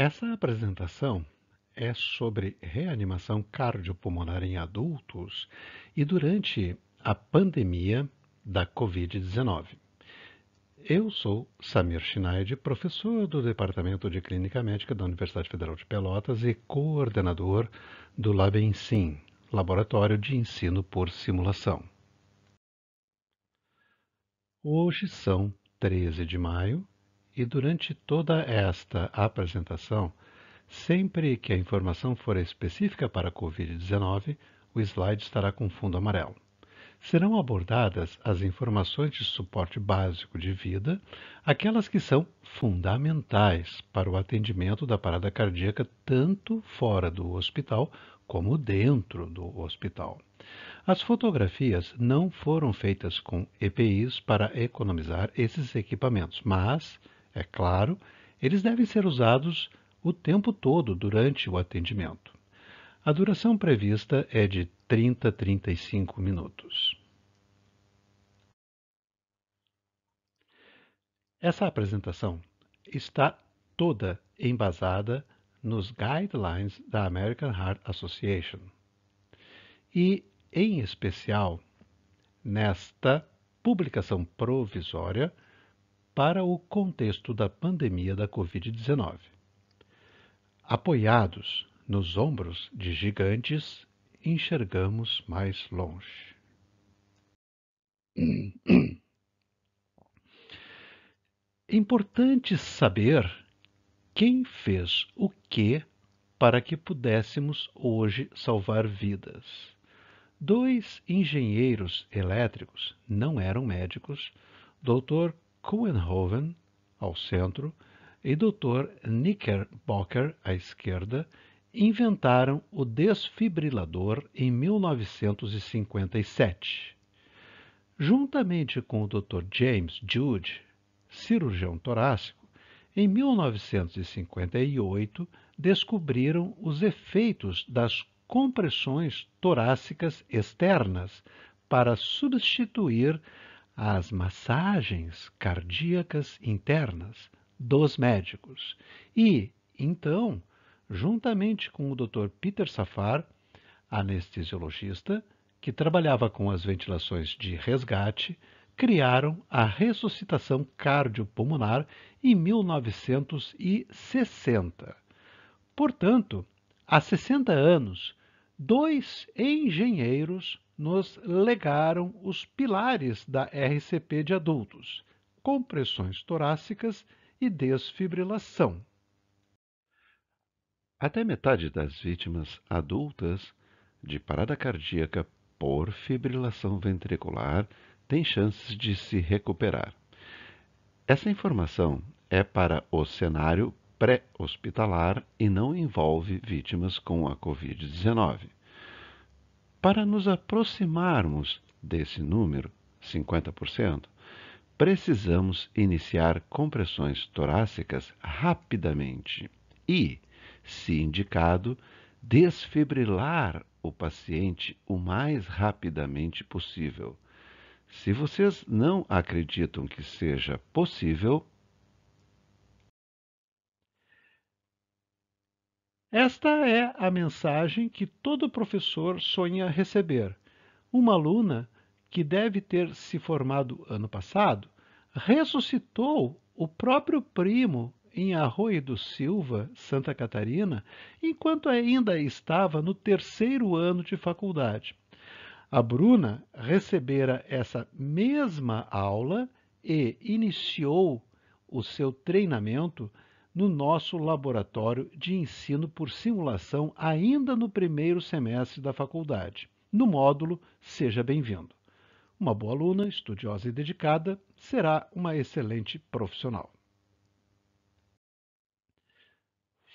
Essa apresentação é sobre reanimação cardiopulmonar em adultos e durante a pandemia da Covid-19. Eu sou Samir Schneid, professor do Departamento de Clínica Médica da Universidade Federal de Pelotas e coordenador do LabEnSim, Laboratório de Ensino por Simulação. Hoje são 13 de maio e durante toda esta apresentação, sempre que a informação for específica para a Covid-19, o slide estará com fundo amarelo. Serão abordadas as informações de suporte básico de vida, aquelas que são fundamentais para o atendimento da parada cardíaca tanto fora do hospital como dentro do hospital. As fotografias não foram feitas com EPIs para economizar esses equipamentos, mas, é claro, eles devem ser usados o tempo todo durante o atendimento. A duração prevista é de 30 a 35 minutos. Essa apresentação está toda embasada nos guidelines da American Heart Association e, em especial, nesta publicação provisória para o contexto da pandemia da Covid-19. Apoiados nos ombros de gigantes, enxergamos mais longe. Importante saber quem fez o que para que pudéssemos hoje salvar vidas. Dois engenheiros elétricos, não eram médicos, Dr. Couwenhoven, ao centro, e Dr. Knickerbocker, à esquerda, inventaram o desfibrilador em 1957. Juntamente com o Dr. James Jude, cirurgião torácico, em 1958 descobriram os efeitos das compressões torácicas externas para substituir as massagens cardíacas internas dos médicos. E, então, juntamente com o Dr. Peter Safar, anestesiologista, que trabalhava com as ventilações de resgate, criaram a ressuscitação cardiopulmonar em 1960. Portanto, há 60 anos, dois engenheiros nos legaram os pilares da RCP de adultos, compressões torácicas e desfibrilação. Até metade das vítimas adultas de parada cardíaca por fibrilação ventricular tem chances de se recuperar. Essa informação é para o cenário pré-hospitalar e não envolve vítimas com a Covid-19. Para nos aproximarmos desse número, 50%, precisamos iniciar compressões torácicas rapidamente e, se indicado, desfibrilar o paciente o mais rapidamente possível. Se vocês não acreditam que seja possível, esta é a mensagem que todo professor sonha receber. Uma aluna que deve ter se formado ano passado ressuscitou o próprio primo em Arroio do Silva, Santa Catarina, enquanto ainda estava no terceiro ano de faculdade. A Bruna recebera essa mesma aula e iniciou o seu treinamento no nosso laboratório de ensino por simulação ainda no primeiro semestre da faculdade, no módulo Seja Bem-vindo. Uma boa aluna, estudiosa e dedicada, será uma excelente profissional.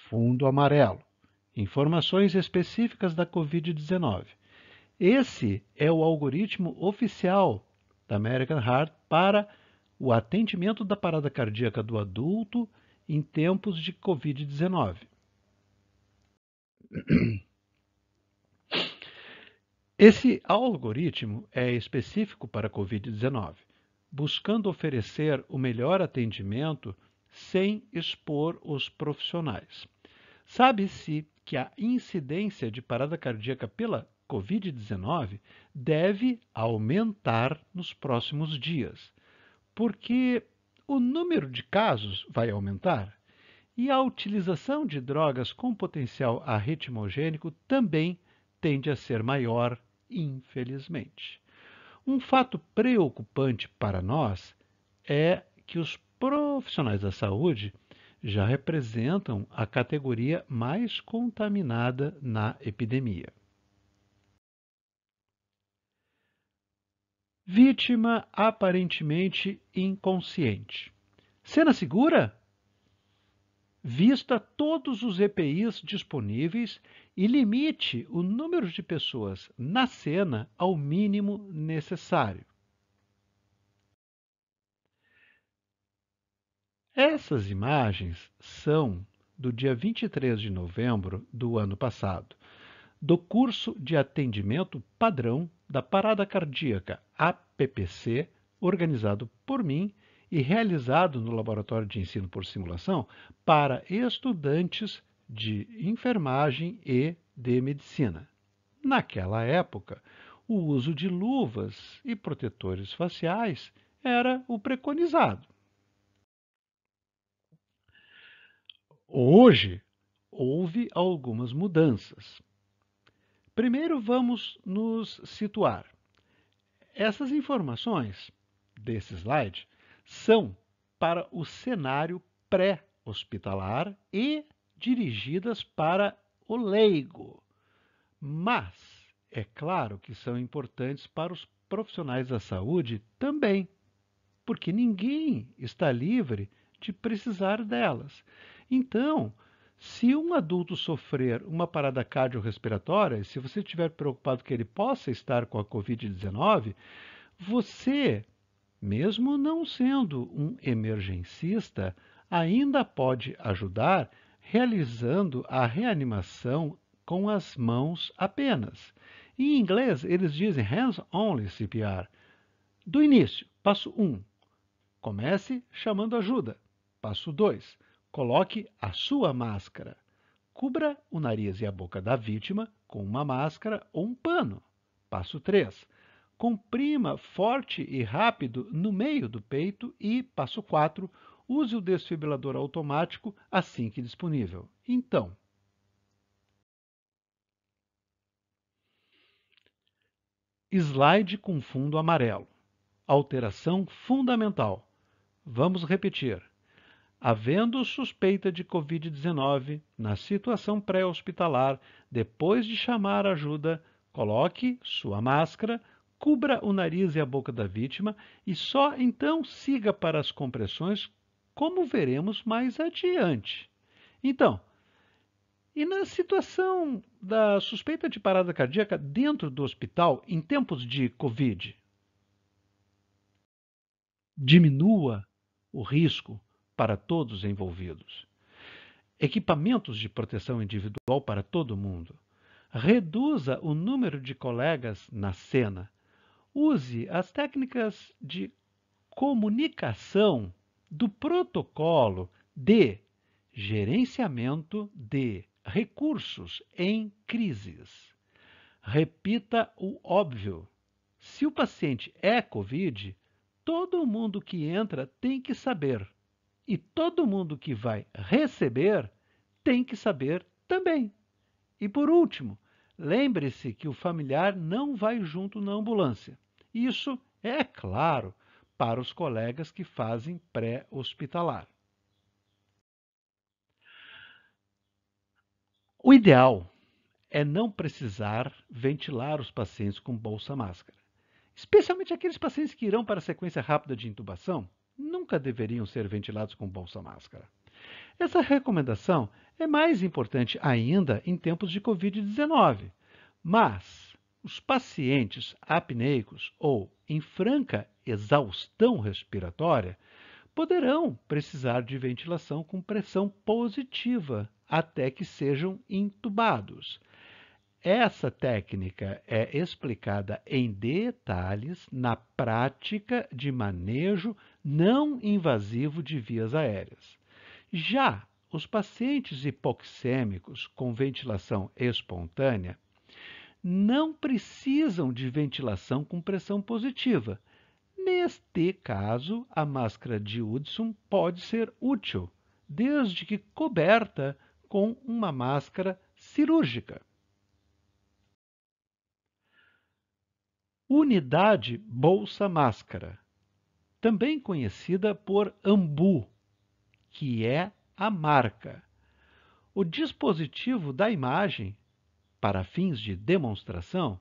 Fundo amarelo. Informações específicas da Covid-19. Esse é o algoritmo oficial da American Heart para o atendimento da parada cardíaca do adulto em tempos de Covid-19. Esse algoritmo é específico para a Covid-19, buscando oferecer o melhor atendimento sem expor os profissionais. Sabe-se que a incidência de parada cardíaca pela Covid-19 deve aumentar nos próximos dias, porque o número de casos vai aumentar e a utilização de drogas com potencial arritmogênico também tende a ser maior, infelizmente. Um fato preocupante para nós é que os profissionais da saúde já representam a categoria mais contaminada na epidemia. Vítima aparentemente inconsciente. Cena segura? Vista todos os EPIs disponíveis e limite o número de pessoas na cena ao mínimo necessário. Essas imagens são do dia 23 de novembro do ano passado, do curso de atendimento padrão da parada cardíaca APPC, organizado por mim e realizado no Laboratório de Ensino por Simulação para estudantes de enfermagem e de medicina. Naquela época, o uso de luvas e protetores faciais era o preconizado. Hoje, houve algumas mudanças. Primeiro, vamos nos situar. Essas informações desse slide são para o cenário pré-hospitalar e dirigidas para o leigo. Mas é claro que são importantes para os profissionais da saúde também, porque ninguém está livre de precisar delas. Então, se um adulto sofrer uma parada cardiorrespiratória, se você estiver preocupado que ele possa estar com a Covid-19, você, mesmo não sendo um emergencista, ainda pode ajudar realizando a reanimação com as mãos apenas. Em inglês, eles dizem hands-only CPR. Do início, passo 1, comece chamando ajuda. Passo 2, coloque a sua máscara. Cubra o nariz e a boca da vítima com uma máscara ou um pano. Passo 3, comprima forte e rápido no meio do peito e, passo 4, use o desfibrilador automático assim que disponível. Então, slide com fundo amarelo. Alteração fundamental. Vamos repetir. Havendo suspeita de Covid-19 na situação pré-hospitalar, depois de chamar ajuda, coloque sua máscara, cubra o nariz e a boca da vítima e só então siga para as compressões, como veremos mais adiante. Então, e na situação da suspeita de parada cardíaca dentro do hospital em tempos de Covid? Diminua o risco para todos os envolvidos. Equipamentos de proteção individual para todo mundo. Reduza o número de colegas na cena. Use as técnicas de comunicação do protocolo de gerenciamento de recursos em crises. Repita o óbvio. Se o paciente é Covid, todo mundo que entra tem que saber. E todo mundo que vai receber tem que saber também. E por último, lembre-se que o familiar não vai junto na ambulância. Isso é claro para os colegas que fazem pré-hospitalar. O ideal é não precisar ventilar os pacientes com bolsa-máscara. Especialmente aqueles pacientes que irão para a sequência rápida de intubação, nunca deveriam ser ventilados com bolsa-máscara. Essa recomendação é mais importante ainda em tempos de Covid-19, mas os pacientes apneicos ou em franca exaustão respiratória poderão precisar de ventilação com pressão positiva até que sejam intubados. Essa técnica é explicada em detalhes na prática de manejo não invasivo de vias aéreas. Já os pacientes hipoxêmicos com ventilação espontânea não precisam de ventilação com pressão positiva. Neste caso, a máscara de Hudson pode ser útil, desde que coberta com uma máscara cirúrgica. Unidade bolsa-máscara, também conhecida por AMBU, que é a marca. O dispositivo da imagem, para fins de demonstração,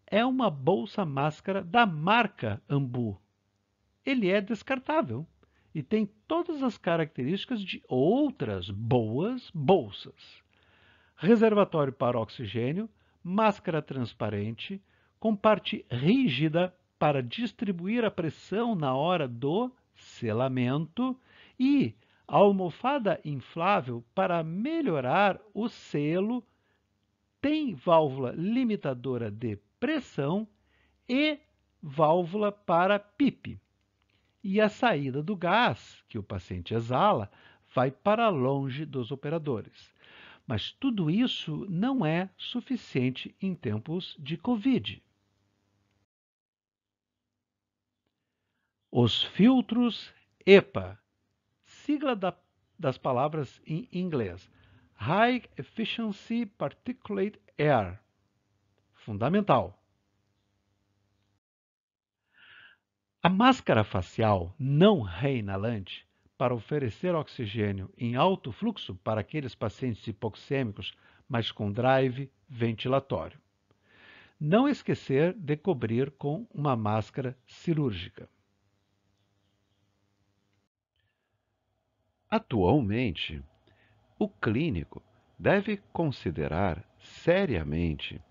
é uma bolsa-máscara da marca AMBU. Ele é descartável e tem todas as características de outras boas bolsas. Reservatório para oxigênio, máscara transparente, com parte rígida para distribuir a pressão na hora do selamento e almofada inflável para melhorar o selo, tem válvula limitadora de pressão e válvula para PIP. E a saída do gás que o paciente exala vai para longe dos operadores. Mas tudo isso não é suficiente em tempos de Covid. Os filtros EPA, sigla das palavras em inglês, High Efficiency Particulate Air, fundamental. A máscara facial não reinalante, para oferecer oxigênio em alto fluxo para aqueles pacientes hipoxêmicos, mas com drive ventilatório. Não esquecer de cobrir com uma máscara cirúrgica. Atualmente, o clínico deve considerar seriamente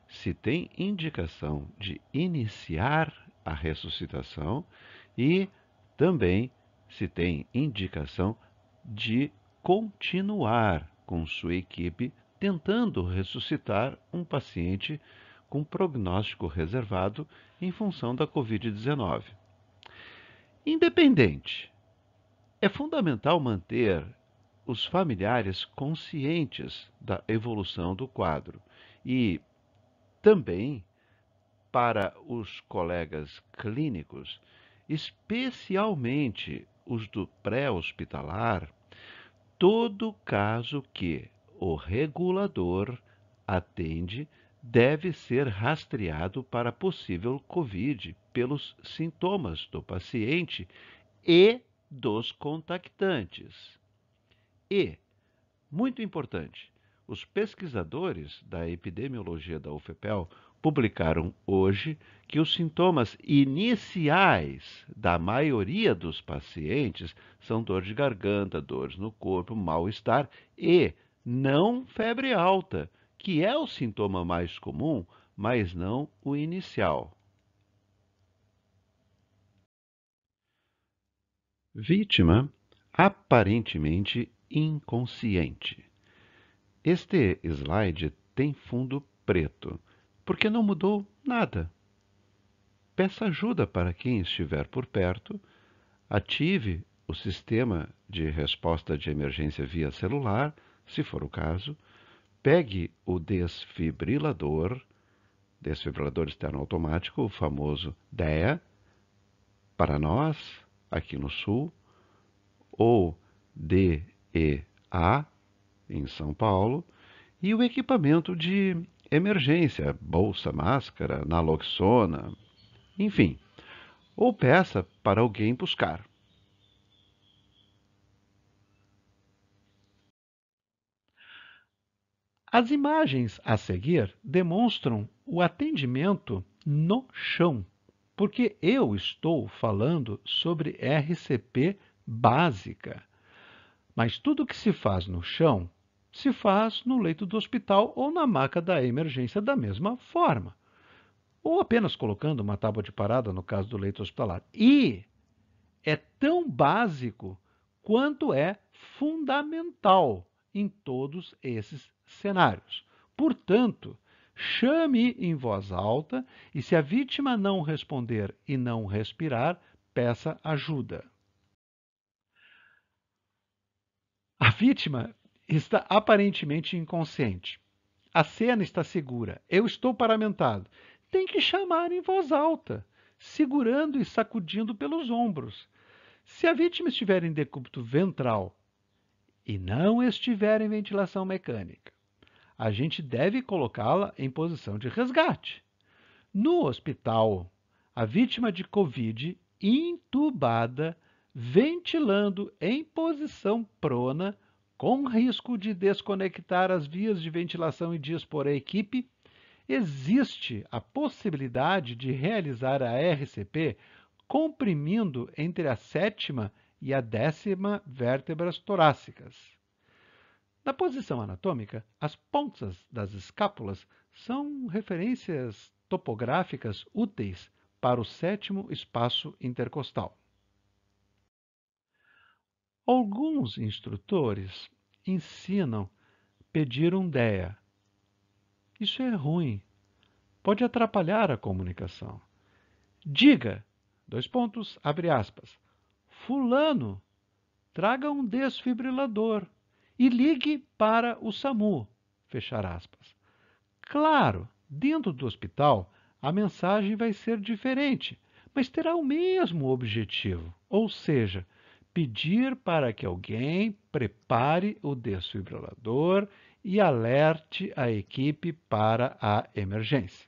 se tem indicação de iniciar a ressuscitação e também se tem indicação de continuar com sua equipe tentando ressuscitar um paciente com prognóstico reservado em função da Covid-19. Independente, é fundamental manter os familiares conscientes da evolução do quadro e também para os colegas clínicos, especialmente os do pré-hospitalar, todo caso que o regulador atende deve ser rastreado para possível Covid pelos sintomas do paciente e dos contactantes. E, muito importante, os pesquisadores da epidemiologia da UFPEL publicaram hoje que os sintomas iniciais da maioria dos pacientes são dor de garganta, dores no corpo, mal-estar e não febre alta, que é o sintoma mais comum, mas não o inicial. Vítima aparentemente inconsciente. Este slide tem fundo preto, porque não mudou nada. Peça ajuda para quem estiver por perto, ative o sistema de resposta de emergência via celular, se for o caso, pegue o desfibrilador externo automático, o famoso DEA, para nós, aqui no Sul, ou DEA, em São Paulo, e o equipamento de emergência, bolsa, máscara, naloxona, enfim, ou peça para alguém buscar. As imagens a seguir demonstram o atendimento no chão, porque eu estou falando sobre RCP básica. Mas tudo que se faz no chão, se faz no leito do hospital ou na maca da emergência da mesma forma. Ou apenas colocando uma tábua de parada no caso do leito hospitalar. E é tão básico quanto é fundamental em todos esses cenários. Portanto, chame em voz alta e, se a vítima não responder e não respirar, peça ajuda. A vítima está aparentemente inconsciente. A cena está segura. Eu estou paramentado. Tem que chamar em voz alta, segurando e sacudindo pelos ombros. Se a vítima estiver em decúbito ventral e não estiver em ventilação mecânica, a gente deve colocá-la em posição de resgate. No hospital, a vítima de Covid intubada, ventilando em posição prona, com risco de desconectar as vias de ventilação e dispor a equipe, existe a possibilidade de realizar a RCP comprimindo entre a sétima e a 10ª vértebras torácicas. Na posição anatômica, as pontas das escápulas são referências topográficas úteis para o 7º espaço intercostal. Alguns instrutores ensinam pedir um DEA. Isso é ruim, pode atrapalhar a comunicação. Diga, abre aspas, fulano, traga um desfibrilador e ligue para o SAMU, fechar aspas. Claro, dentro do hospital, a mensagem vai ser diferente, mas terá o mesmo objetivo, ou seja, pedir para que alguém prepare o desfibrilador e alerte a equipe para a emergência.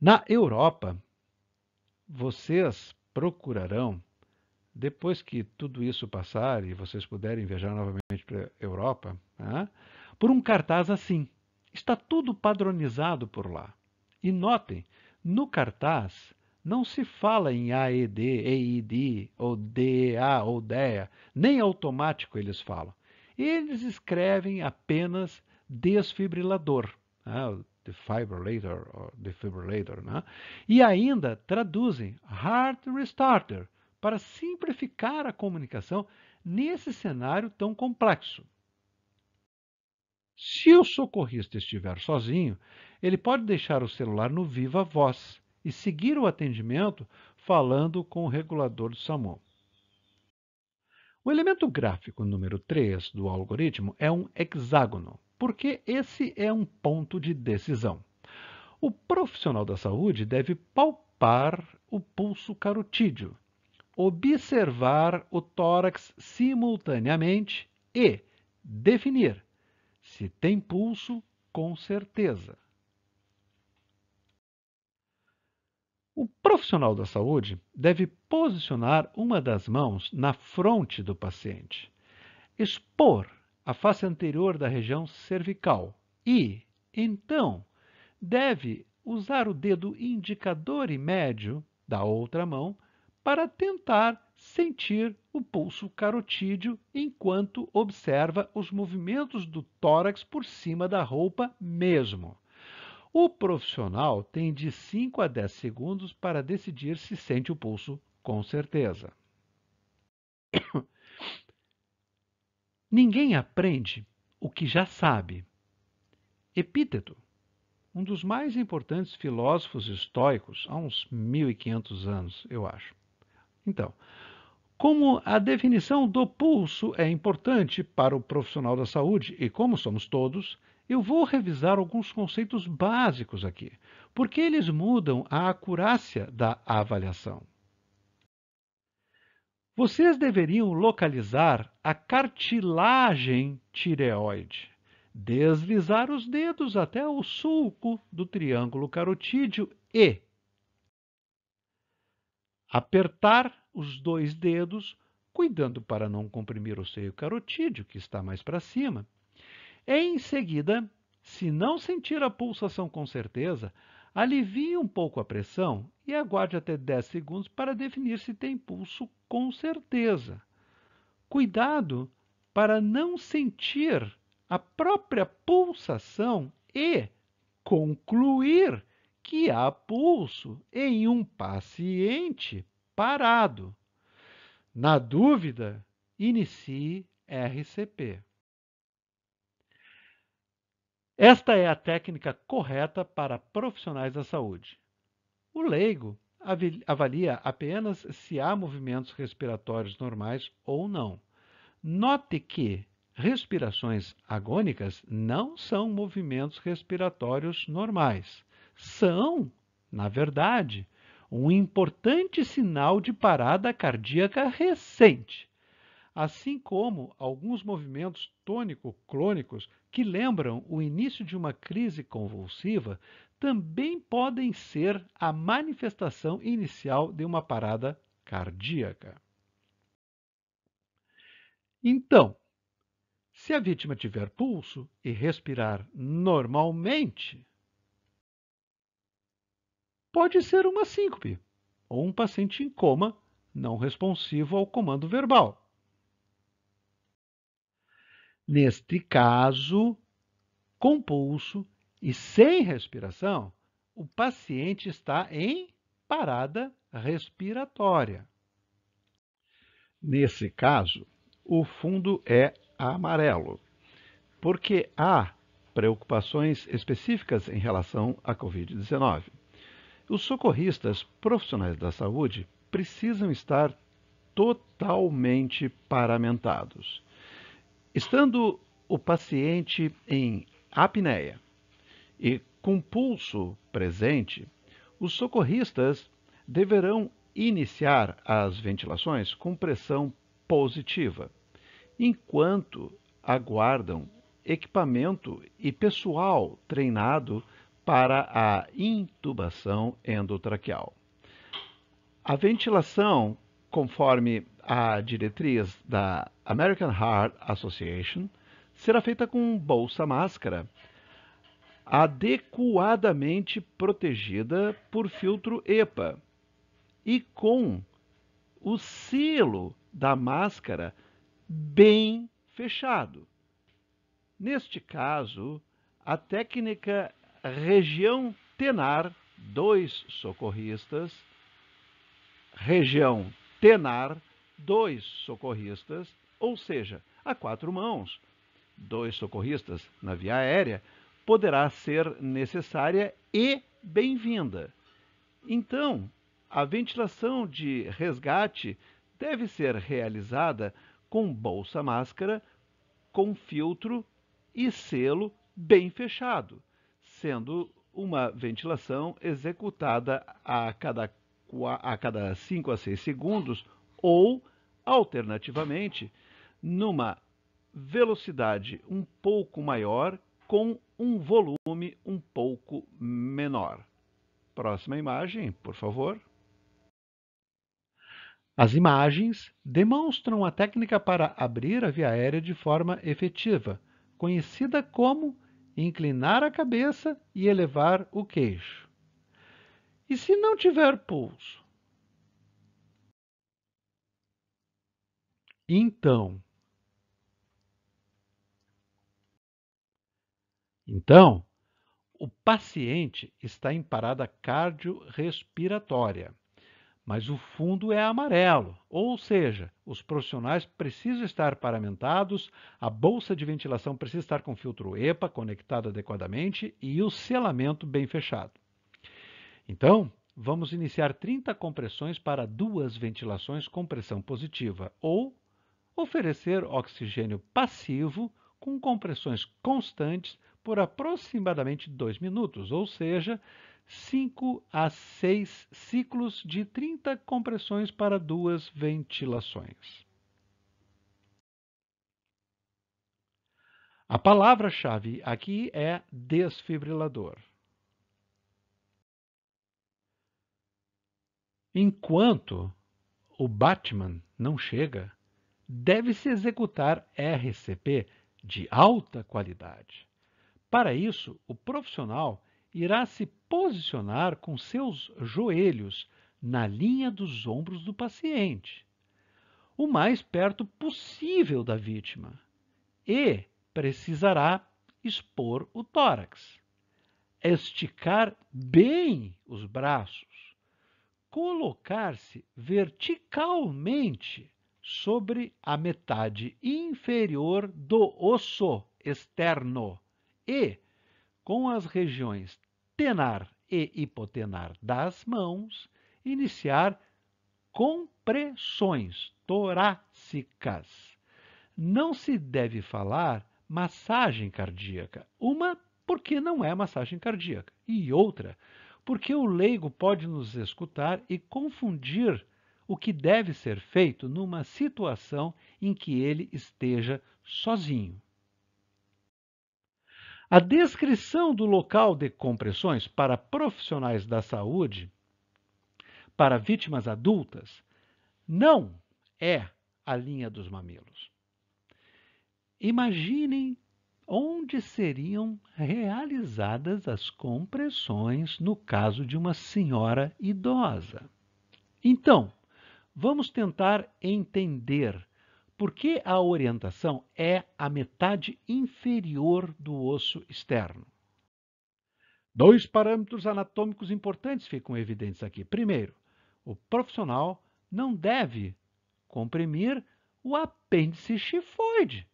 Na Europa, vocês procurarão, depois que tudo isso passar e vocês puderem viajar novamente para a Europa, né, por um cartaz assim. Está tudo padronizado por lá. E notem, no cartaz não se fala em AED, EID, ou DEA, ou DEA, nem automático eles falam. Eles escrevem apenas desfibrilador, né, defibrillator, ou defibrillator, né, e ainda traduzem heart restarter, para simplificar a comunicação nesse cenário tão complexo. Se o socorrista estiver sozinho, ele pode deixar o celular no viva voz e seguir o atendimento falando com o regulador do SAMU. O elemento gráfico número 3 do algoritmo é um hexágono, porque esse é um ponto de decisão. O profissional da saúde deve palpar o pulso carotídeo, observar o tórax simultaneamente e definir se tem pulso com certeza. O profissional da saúde deve posicionar uma das mãos na fronte do paciente, expor a face anterior da região cervical e, então, deve usar o dedo indicador e médio da outra mão para tentar sentir o pulso carotídeo enquanto observa os movimentos do tórax por cima da roupa mesmo. O profissional tem de 5 a 10 segundos para decidir se sente o pulso com certeza. Ninguém aprende o que já sabe. Epíteto, um dos mais importantes filósofos estoicos, há uns 1500 anos, eu acho. Então, como a definição do pulso é importante para o profissional da saúde e como somos todos, eu vou revisar alguns conceitos básicos aqui, porque eles mudam a acurácia da avaliação. Vocês deveriam localizar a cartilagem tireoide, deslizar os dedos até o sulco do triângulo carotídeo e apertar os 2 dedos, cuidando para não comprimir o seio carotídeo, que está mais para cima. Em seguida, se não sentir a pulsação com certeza, alivie um pouco a pressão e aguarde até 10 segundos para definir se tem pulso com certeza. Cuidado para não sentir a própria pulsação e concluir que há pulso em um paciente parado. Na dúvida, inicie RCP. Esta é a técnica correta para profissionais da saúde. O leigo avalia apenas se há movimentos respiratórios normais ou não. Note que respirações agônicas não são movimentos respiratórios normais. São, na verdade, um importante sinal de parada cardíaca recente, assim como alguns movimentos tônico-clônicos que lembram o início de uma crise convulsiva também podem ser a manifestação inicial de uma parada cardíaca. Então, se a vítima tiver pulso e respirar normalmente, pode ser uma síncope ou um paciente em coma não responsivo ao comando verbal. Neste caso, com pulso e sem respiração, o paciente está em parada respiratória. Nesse caso, o fundo é amarelo, porque há preocupações específicas em relação à Covid-19. Os socorristas profissionais da saúde precisam estar totalmente paramentados. Estando o paciente em apneia e com pulso presente, os socorristas deverão iniciar as ventilações com pressão positiva, enquanto aguardam equipamento e pessoal treinado para a intubação endotraqueal. A ventilação, conforme a diretriz da American Heart Association, será feita com bolsa-máscara adequadamente protegida por filtro EPA e com o selo da máscara bem fechado. Neste caso, a técnica região tenar, 2 socorristas, região tenar, 2 socorristas, ou seja, a 4 mãos, 2 socorristas na via aérea, poderá ser necessária e bem-vinda. Então, a ventilação de resgate deve ser realizada com bolsa-máscara, com filtro e selo bem fechado, sendo uma ventilação executada a cada 5 a 6 segundos ou, alternativamente, numa velocidade um pouco maior com um volume um pouco menor. Próxima imagem, por favor. As imagens demonstram a técnica para abrir a via aérea de forma efetiva, conhecida como inclinar a cabeça e elevar o queixo. E se não tiver pulso? Então, o paciente está em parada cardiorrespiratória, mas o fundo é amarelo, ou seja, os profissionais precisam estar paramentados, a bolsa de ventilação precisa estar com filtro EPA conectado adequadamente e o selamento bem fechado. Então, vamos iniciar 30 compressões para 2 ventilações com pressão positiva ou oferecer oxigênio passivo com compressões constantes por aproximadamente 2 minutos, ou seja, 5 a 6 ciclos de 30 compressões para 2 ventilações. A palavra-chave aqui é desfibrilador. Enquanto o Batman não chega, deve-se executar RCP de alta qualidade. Para isso, o profissional irá se posicionar com seus joelhos na linha dos ombros do paciente, o mais perto possível da vítima, e precisará expor o tórax, esticar bem os braços, colocar-se verticalmente sobre a metade inferior do osso externo e, com as regiões tenar e hipotenar das mãos, iniciar compressões torácicas. Não se deve falar massagem cardíaca. Uma, porque não é massagem cardíaca. E outra, porque o leigo pode nos escutar e confundir o que deve ser feito numa situação em que ele esteja sozinho. A descrição do local de compressões para profissionais da saúde, para vítimas adultas, não é a linha dos mamilos. Imaginem onde seriam realizadas as compressões no caso de uma senhora idosa. Então, vamos tentar entender por que a orientação é a metade inferior do osso externo. Dois parâmetros anatômicos importantes ficam evidentes aqui. Primeiro, o profissional não deve comprimir o apêndice xifoide,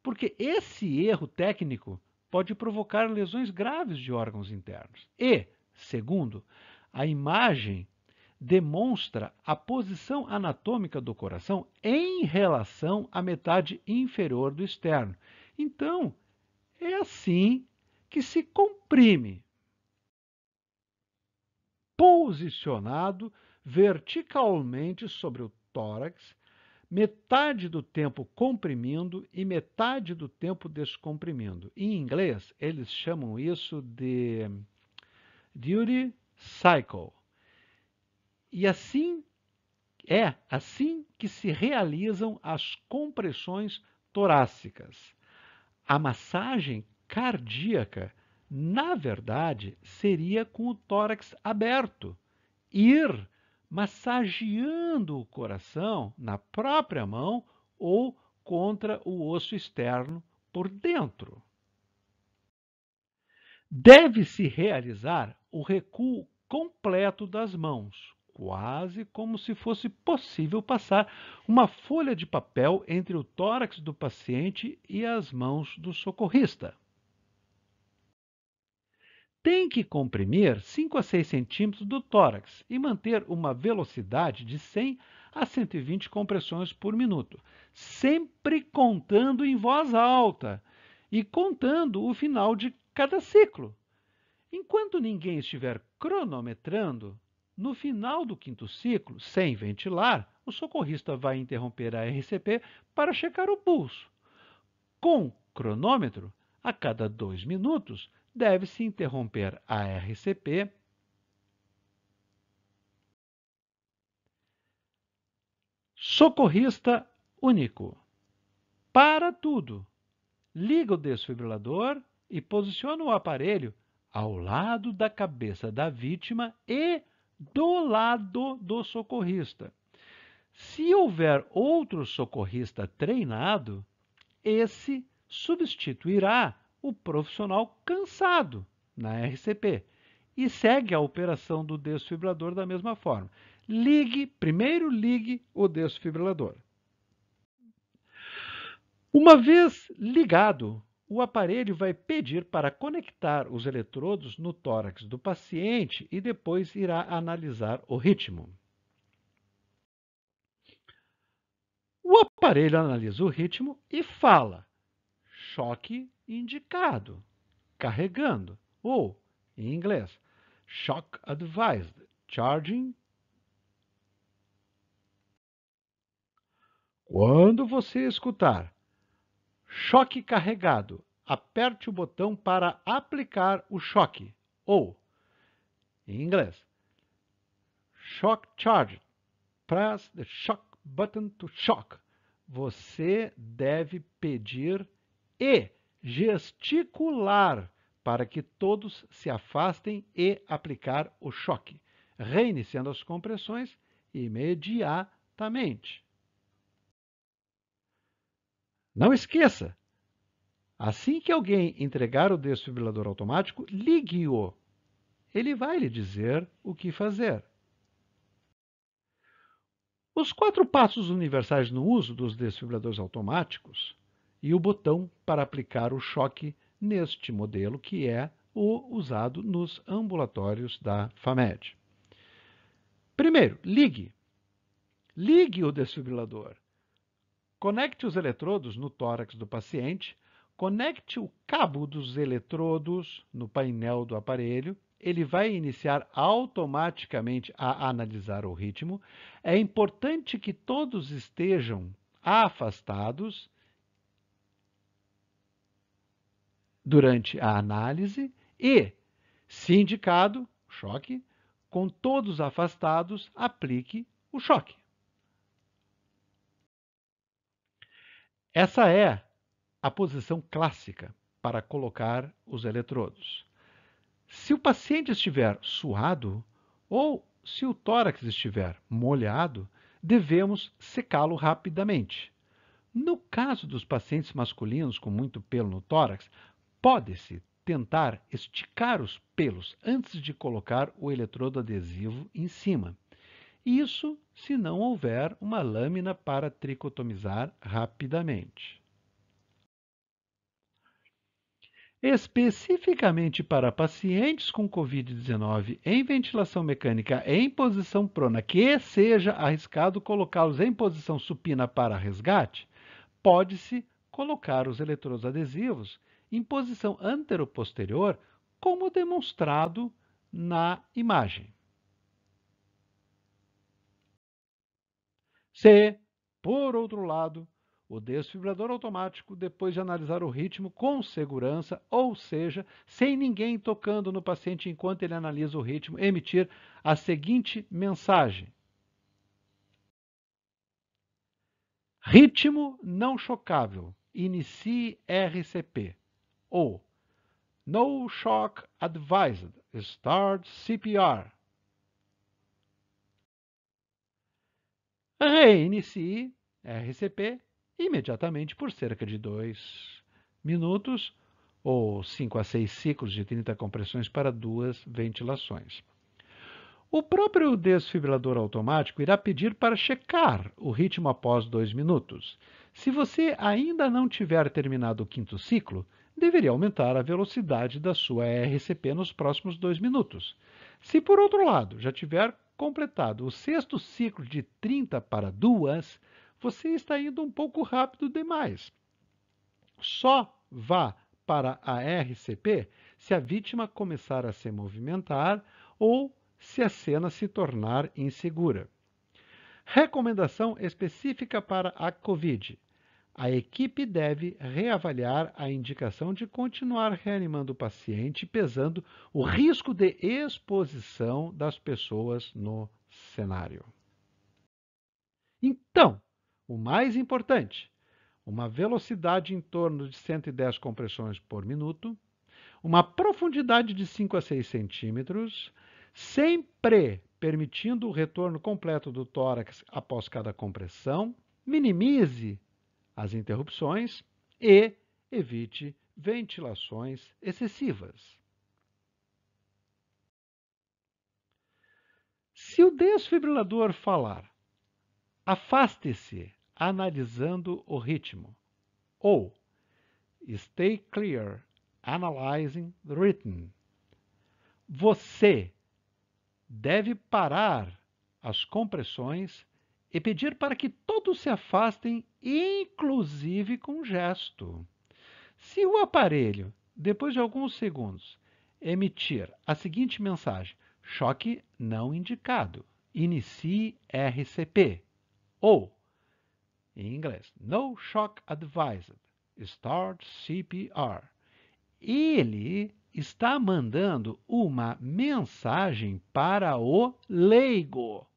porque esse erro técnico pode provocar lesões graves de órgãos internos. E, segundo, a imagem demonstra a posição anatômica do coração em relação à metade inferior do externo. Então, é assim que se comprime. Posicionado verticalmente sobre o tórax, metade do tempo comprimindo e metade do tempo descomprimindo. Em inglês, eles chamam isso de duty cycle. E assim que se realizam as compressões torácicas. A massagem cardíaca, na verdade, seria com o tórax aberto, ir massageando o coração na própria mão ou contra o osso externo por dentro. Deve-se realizar o recuo completo das mãos, quase como se fosse possível passar uma folha de papel entre o tórax do paciente e as mãos do socorrista. Tem que comprimir 5 a 6 centímetros do tórax e manter uma velocidade de 100 a 120 compressões por minuto, sempre contando em voz alta e contando o final de cada ciclo. Enquanto ninguém estiver cronometrando, no final do quinto ciclo, sem ventilar, o socorrista vai interromper a RCP para checar o pulso. Com cronômetro, a cada 2 minutos, deve-se interromper a RCP socorrista único. Para tudo. Liga o desfibrilador e posiciona o aparelho ao lado da cabeça da vítima e do lado do socorrista. Se houver outro socorrista treinado, esse substituirá o profissional cansado na RCP e segue a operação do desfibrilador da mesma forma. Primeiro ligue o desfibrilador. Uma vez ligado, o aparelho vai pedir para conectar os eletrodos no tórax do paciente e depois irá analisar o ritmo. O aparelho analisa o ritmo e fala: choque indicado, carregando, ou, em inglês, shock advised, charging. Quando você escutar choque carregado, aperte o botão para aplicar o choque, ou, em inglês, shock charged, press the shock button to shock. Você deve pedir e gesticular para que todos se afastem e aplicar o choque, reiniciando as compressões imediatamente. Não esqueça, assim que alguém entregar o desfibrilador automático, ligue-o. Ele vai lhe dizer o que fazer. Os 4 passos universais no uso dos desfibriladores automáticos e o botão para aplicar o choque neste modelo, que é o usado nos ambulatórios da FAMED. Primeiro, ligue. Ligue o desfibrilador. Conecte os eletrodos no tórax do paciente, conecte o cabo dos eletrodos no painel do aparelho, ele vai iniciar automaticamente a analisar o ritmo. É importante que todos estejam afastados durante a análise e, se indicado choque, com todos afastados, aplique o choque. Essa é a posição clássica para colocar os eletrodos. Se o paciente estiver suado ou se o tórax estiver molhado, devemos secá-lo rapidamente. No caso dos pacientes masculinos com muito pelo no tórax, pode-se tentar esticar os pelos antes de colocar o eletrodo adesivo em cima. Isso se não houver uma lâmina para tricotomizar rapidamente. Especificamente para pacientes com Covid-19 em ventilação mecânica em posição prona, que seja arriscado colocá-los em posição supina para resgate, pode-se colocar os eletrodos adesivos em posição anteroposterior, como demonstrado na imagem. Se, por outro lado, o desfibrilador automático, depois de analisar o ritmo com segurança, ou seja, sem ninguém tocando no paciente enquanto ele analisa o ritmo, emitir a seguinte mensagem: ritmo não chocável, inicie RCP. Ou No Shock Advised, Start CPR. Reinicie RCP imediatamente por cerca de 2 minutos ou 5 a 6 ciclos de 30 compressões para 2 ventilações. O próprio desfibrilador automático irá pedir para checar o ritmo após 2 minutos. Se você ainda não tiver terminado o 5º ciclo, deveria aumentar a velocidade da sua RCP nos próximos 2 minutos. Se, por outro lado, já tiver completado o 6º ciclo de 30 para 2, você está indo um pouco rápido demais. Só vá para a RCP se a vítima começar a se movimentar ou se a cena se tornar insegura. Recomendação específica para a COVID. A equipe deve reavaliar a indicação de continuar reanimando o paciente, pesando o risco de exposição das pessoas no cenário. Então, o mais importante, uma velocidade em torno de 110 compressões por minuto, uma profundidade de 5 a 6 centímetros, sempre permitindo o retorno completo do tórax após cada compressão, minimize as interrupções e evite ventilações excessivas. Se o desfibrilador falar, afaste-se analisando o ritmo, ou stay clear, analyzing the rhythm. Você deve parar as compressões e pedir para que todos se afastem, inclusive com gesto. Se o aparelho, depois de alguns segundos, emitir a seguinte mensagem: choque não indicado, inicie RCP, ou, em inglês, No Shock Advised, Start CPR, ele está mandando uma mensagem para o leigo,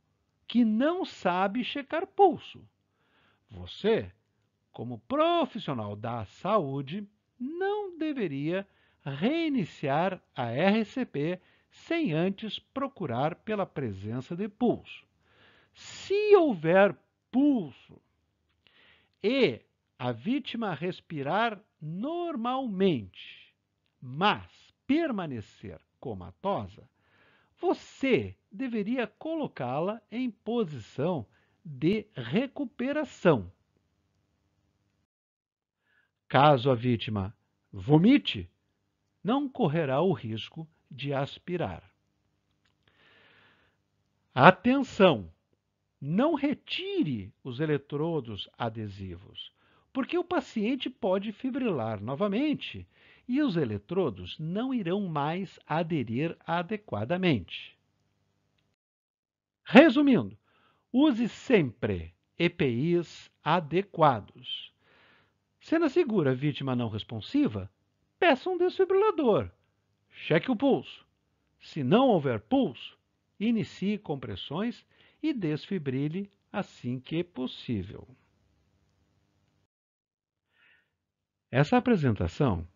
que não sabe checar pulso. Você, como profissional da saúde, não deveria reiniciar a RCP sem antes procurar pela presença de pulso. Se houver pulso e a vítima respirar normalmente, mas permanecer comatosa, você deveria colocá-la em posição de recuperação. Caso a vítima vomite, não correrá o risco de aspirar. Atenção! Não retire os eletrodos adesivos, porque o paciente pode fibrilar novamente e os eletrodos não irão mais aderir adequadamente. Resumindo, use sempre EPIs adequados. Cena segura, vítima não responsiva, peça um desfibrilador. Cheque o pulso. Se não houver pulso, inicie compressões e desfibrile assim que possível. Essa apresentação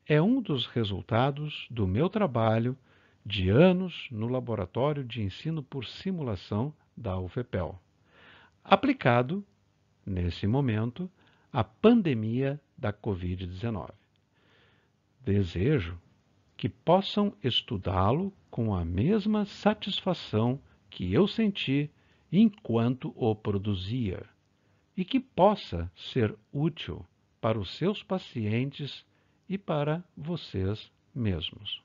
é um dos resultados do meu trabalho de anos no Laboratório de Ensino por Simulação da UFPEL, aplicado, nesse momento, à pandemia da Covid-19. Desejo que possam estudá-lo com a mesma satisfação que eu senti enquanto o produzia e que possa ser útil para os seus pacientes e para vocês mesmos.